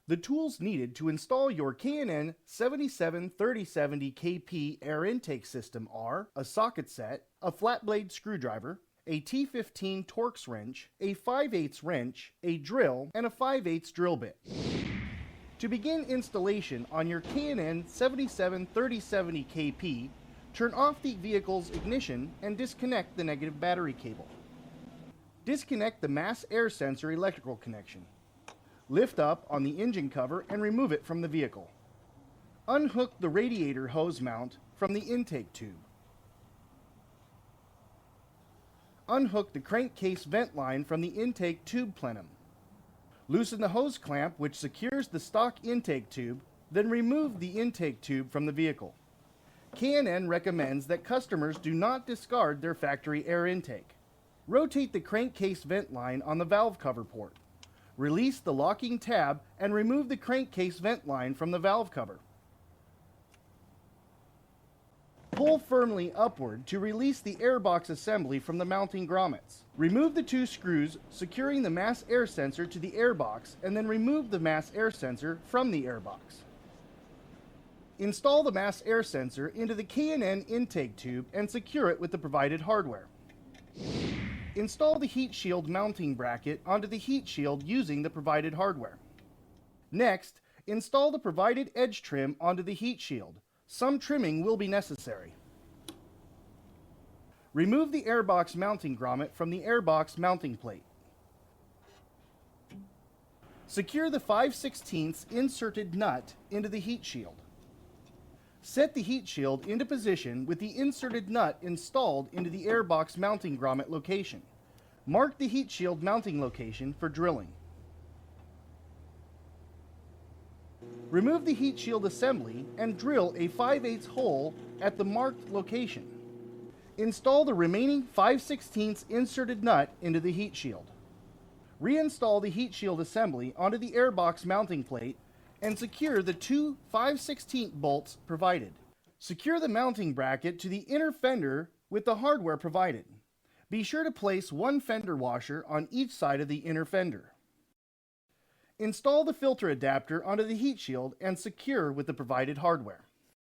The tools needed to install your K&N 773070 KP air intake system are a socket set, a flat blade screwdriver, a T15 Torx wrench, a 5/8 wrench, a drill, and a 5/8 drill bit. To begin installation on your K&N 773070 KP, turn off the vehicle's ignition and disconnect the negative battery cable. Disconnect the mass air sensor electrical connection. Lift up on the engine cover and remove it from the vehicle. Unhook the radiator hose mount from the intake tube. Unhook the crankcase vent line from the intake tube plenum. Loosen the hose clamp which secures the stock intake tube, then remove the intake tube from the vehicle. K&N recommends that customers do not discard their factory air intake. Rotate the crankcase vent line on the valve cover port. Release the locking tab and remove the crankcase vent line from the valve cover. Pull firmly upward to release the airbox assembly from the mounting grommets. Remove the two screws securing the mass air sensor to the airbox and then remove the mass air sensor from the airbox. Install the mass air sensor into the K&N intake tube and secure it with the provided hardware. Install the heat shield mounting bracket onto the heat shield using the provided hardware. Next, install the provided edge trim onto the heat shield. Some trimming will be necessary. Remove the airbox mounting grommet from the airbox mounting plate. Secure the 5/16 inserted nut into the heat shield. Set the heat shield into position with the inserted nut installed into the airbox mounting grommet location. Mark the heat shield mounting location for drilling. Remove the heat shield assembly and drill a 5/8 hole at the marked location. Install the remaining 5/16 inserted nut into the heat shield. Reinstall the heat shield assembly onto the airbox mounting plate and secure the two 5/16 bolts provided. Secure the mounting bracket to the inner fender with the hardware provided. Be sure to place one fender washer on each side of the inner fender. Install the filter adapter onto the heat shield and secure with the provided hardware.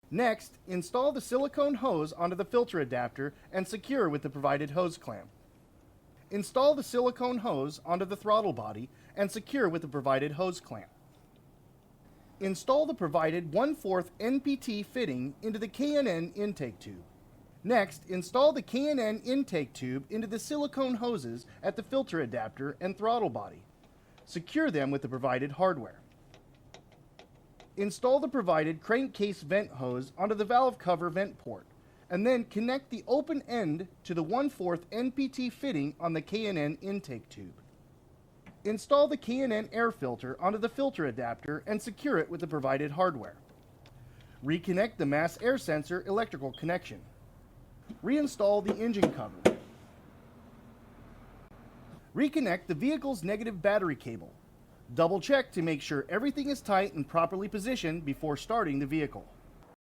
Next, install the silicone hose onto the filter adapter and secure with the provided hose clamp. Install the silicone hose onto the throttle body and secure with the provided hose clamp. Install the provided 1/4 NPT fitting into the K&N intake tube. Next, install the K&N intake tube into the silicone hoses at the filter adapter and throttle body. Secure them with the provided hardware. Install the provided crankcase vent hose onto the valve cover vent port, and then connect the open end to the 1/4 NPT fitting on the K&N intake tube. Install the K&N air filter onto the filter adapter and secure it with the provided hardware. Reconnect the mass air sensor electrical connection. Reinstall the engine cover. Reconnect the vehicle's negative battery cable. Double check to make sure everything is tight and properly positioned before starting the vehicle.